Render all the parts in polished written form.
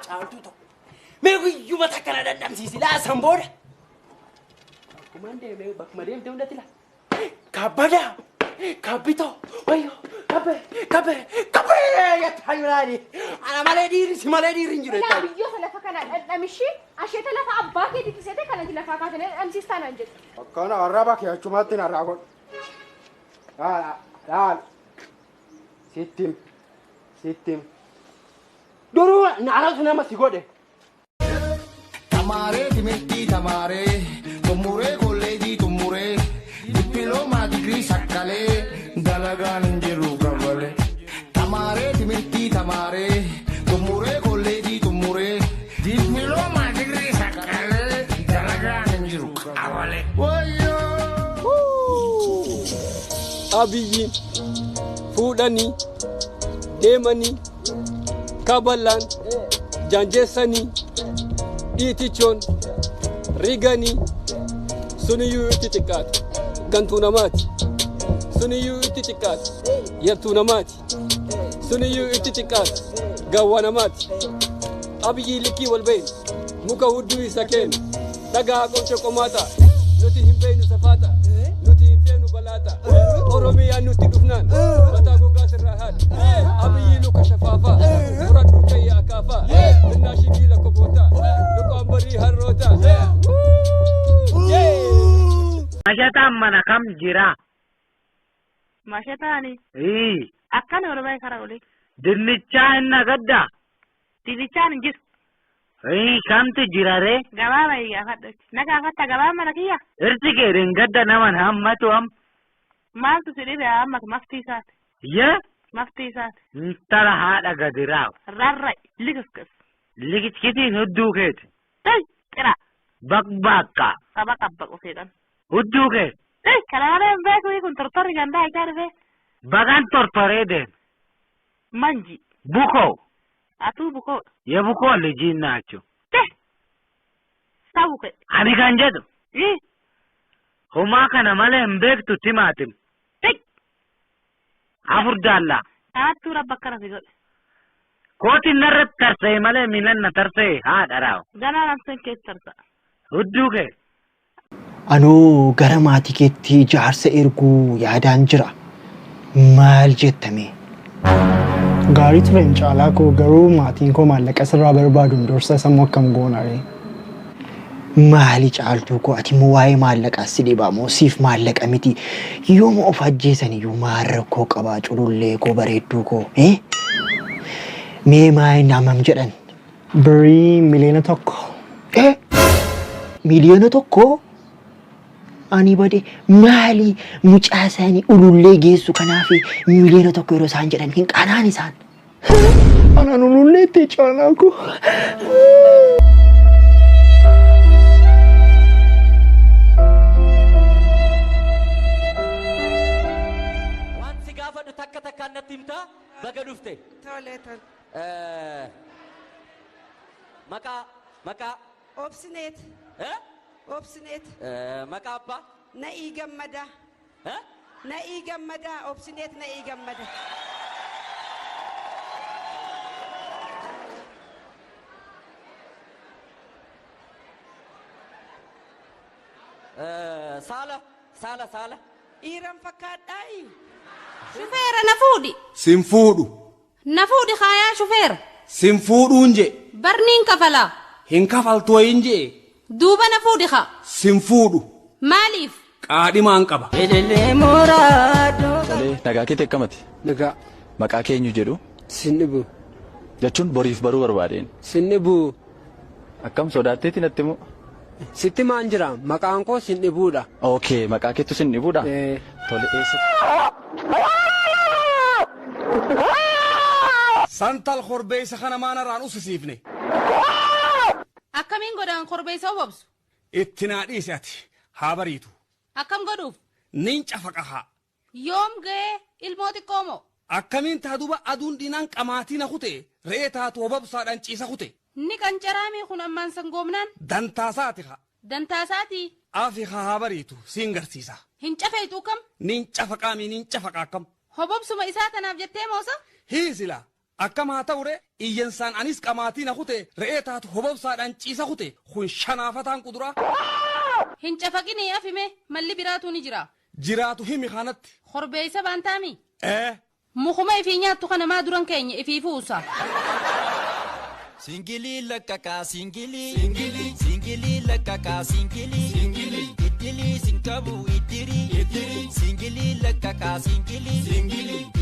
caaltu to me guyyuma takkana dadamsiisi la samboda kumande me bakma deemte hundatti la kabada kabito wayo kabe ya tayrani ana maledi rinjire لا بيو خلفا كان امشي عشان تلف اباكي دي تسيته كانت لفا كان امسيستان انجل كان قربك يا جماعتنا راغون لا ستم دورو نعرفنا ما سيغودي tamare dimenti tamare tumure collegi tumure diploma degree sakkale dalagan jiru kabale tamare dimenti tamare tumure collegi tumure diploma degree sakkale dalagan jiru kabale wayo abiyyi fudani demani kabalan janjesani itichon rigani suniyu ititikat gantunamati suniyu ititikat yabtunamati suniyu ititikat gawanamati abiyyi liki walbayn muka huddu isaken daga qomcho qomata nuti himbeenu safata nuti himfeenu balata oromiya nuti dufnan mata goga sirrahat abiyyi luka shafafa muradu kay akafa nashi la kobota luka ambari harrota mashata mana kam jira mashatani akkana ormai karagole dinnicha inna gadda tilichan jis kamtu jirare gababa ya faddo naga fatta gababa mana kiya irtige gadda naman hammatu am maltu sidibe amma maftisat ya maftisat tara hada gadiraw rarra ligiskas ligit hudduket tay kira bakbaka sabaka bako fedan hudduket kalare mbeko ikun tortori ganda ikarfe bagan tortorede manji buko atu buko ya buko lijin nacho sabuke ani kanjedo huma kana male mbektu timatim afurdalla atu rabbakara figo koti narrat tarse male minan na tarse ha daraw gana namsen ke tarsa hudduke anu gara maatikeetti jaarsa erguu yaadaan jira maal jettame gaarii turen caalaa koo garuu maatiin koo maallaqa sirraa barbaaduun dursa sammuu akkam goonare maali caaltuu koo ati immoo waa'ee maallaqaa si dhibaa moo siif maallaqa miti yooma of ajjeesan iyyuu maarra koo qabaa culullee koo bareedduu koo mee maayii naamam jedhan birii miliyoona tokko miliyoona tokko ani bade maali mucaa isaanii ulullee geessu kanaaf miliyoona tokko yeroo isaan jedhan hin qanaan isaan anaan ulullee itti caalaa koo wanti gaafadhu takka takkaan natti himtaa baga dhufte toletan maqaa obsineet obsineet maqaa abbaa na'ii gammada obsineet na'ii gammada saala dhiiran fakkaadhaayi shufeera na fuudhi na fuudhi kaayaa shufeera sin fuudhuun je barniin kafalaa hin kafaltooyin je duuba na fuudhi kaa sin fuudhu maaliif qaadhimaan qaba nagaa kee teekkamati nagaa maqaa keenyu jedhu sinnibu jechuun boriif baruu barbaadeen sinnibu akkam sodaatteeti natti moo sitti maan jira maqaan koo sinnibuudha okay maqaa keetu sinnibuudha tole eessa santal korbeessa kana maanarraan usisiifne akkamiin godhan korbeessa obobsu itti naa dhiise ati haa bariitu akkam godhuuf nin cafaqahaa yoom ga'ee ilmoo xiqqoo moo akkamiin taa duba aduun dhinaan qamaatii na kute re'ee taatu obobsaadhaan ciisa kute ni qancaraamii kun ammaan sangoomnaan dantaasaati haa dantaasaati afi haa bariitu siin garsiisa hin cafeetu kam nin cafaqaamii nin cafaqaa kam hobobsuma isaa tanaaf jettee moosa hiisila Akkama ta'ure iyyansaan anis qamaatii na kute re'ee taatu hobobsaadhaan ciisa kute kun shanaafataan kuduraa. Hin cafaqinii afime malli biraatu ni jira. Jiraatu himi kanatti. Korbeessa baantaami. Mukuma ifii nyaattu kana maa duran keenya ifii fuusa. Singili lakaka singili singili lakaka singili idili sinkabu idiri singili lakaka singili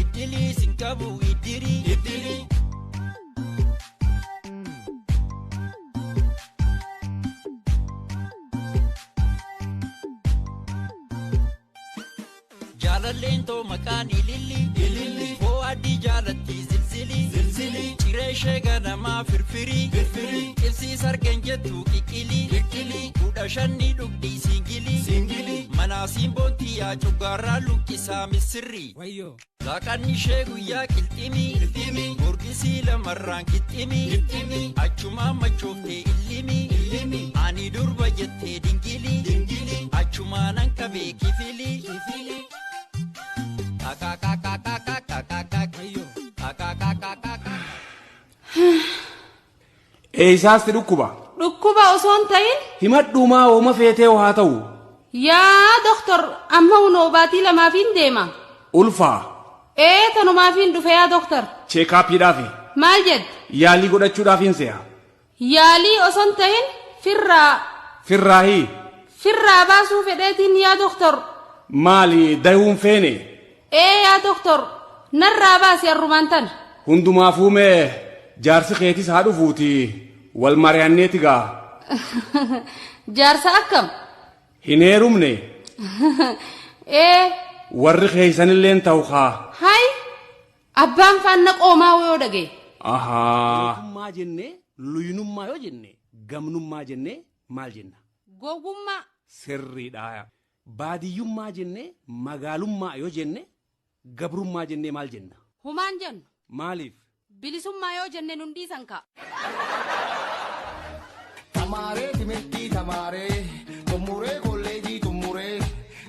idili sinkabu idiri Jalalento makani lili ho adi jalatti zilzili cireeshe ganama firfiri ilsi sargenjetu kikili kudha shanni dhugdi singili mana simbooti yaa cugarraa lukkisa misirri Zaaqanni ishee guyyaa qilximi murgisii lamarraan qixximi achuma machooftee illimi ani durba jettee dingili achuma nan qabee kifili Eessaasti dhukkuba? Dhukkuba osoo hin ta'in? Himadhuumaa ooma feetee haa ta'u. Yaa doktor amma hunoo baatii lamaafiin deema. Ulfaa. Tanumaafiin dhufe yaa doktor. Cheekaappiidhaafi. Maal jedhe? Yaalii godhachuudhaafiin se'a. Yaalii osoo hin ta'in firraa. Firraahii. Firraa baasuu fedheetiin yaa doktor. Maali dayuun feene? Yaa doktor narraa baasi arrumaan tana. Hundumaafuu mee jaarsi keetis haa dhufuuti wal mari'anneeti gaa. Jaarsa akkam? Hin heerumne. Warri keeysanilleen ta'u haa. Hay abbaan faanna qoomaa yoo dhage. Gowwummaa jenne luyinummaa yoo jenne gamnummaa jenne maal jenna? Gowwummaa. Sirriidha. Baadiyyummaa jenne magaalummaa yoo jenne gabrummaa jenne maal jenna? Humaan jennu. Maaliif? Bilisummaa yoo jenne nun dhiisan ka. Tamaree timirtii tamaree xumuree kolleejii xumuree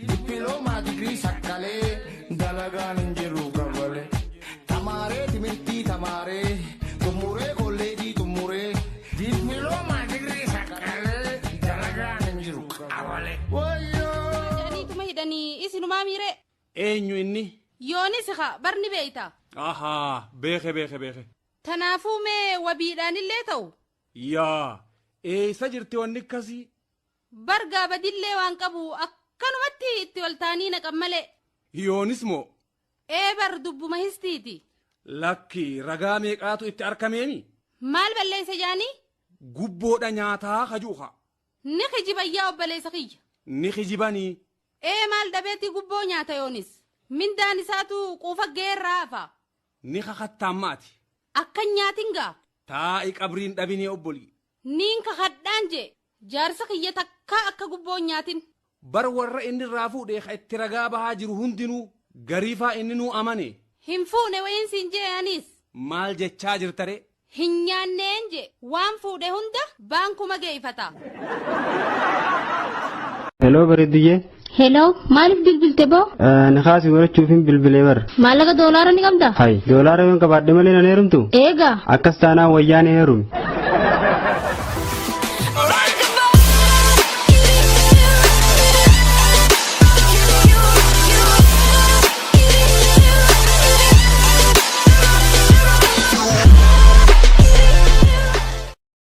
dippiloomaa digirii sakkalee dalagaan hin jiru gabalee. Tamaree timirtii tamaree xumuree kolleejii xumuree dippiloomaa digirii sakkalee dalagaan hin jiru gabalee. Jedhaniituma hidhanii isinumaa miire. Eenyu inni? Yoonis haa barni beeyta. Beeke. Tanaafuu mee wabiidhaanillee ta'u? Yaa eessa jirti wanni akkasii? Bargaa badillee waan qabu akkanumatti itti waltaanii naqan malee. Yoonis moo? Bar dubbuma histiiti. Lakki ragaa meeqaatu itti argameemi? Maal balleessa jaanii? Gubboodha nyaataa kajuuha. Ni kijibayyaa obboleessa kiyya. Ni kijibanii. Maal dhabeetti gubboo nyaata yoonis? Mindaan isaatu quufa geerraa hafa. Ni kakattammaati. Akkan nyaatin gaa. Taa'i qabriin dhabinee obbolii. Niin kakadhaan je jaarsa kiyya takka akka gubboo nyaatin. Bar warra inni irraa fuudhee itti ragaa bahaa jiru hundinuu gariifaa inni nuu amane. Hin fuune wayin siin je'anis. Maal jechaa jirtare? Hin nyaanneen je waan fuudhe hunda baankuma geeffata. Hello bareeddiyee. Hello, maaliif bilbilte boo? Nikaasi godhachuufin bilbilee bar. Maallaqa doolaara ni qabda? Hay, doolaara yoon qabaadhe malee nan heerumtu? Eegaa. Akkas taanaan wayyaan heerumi.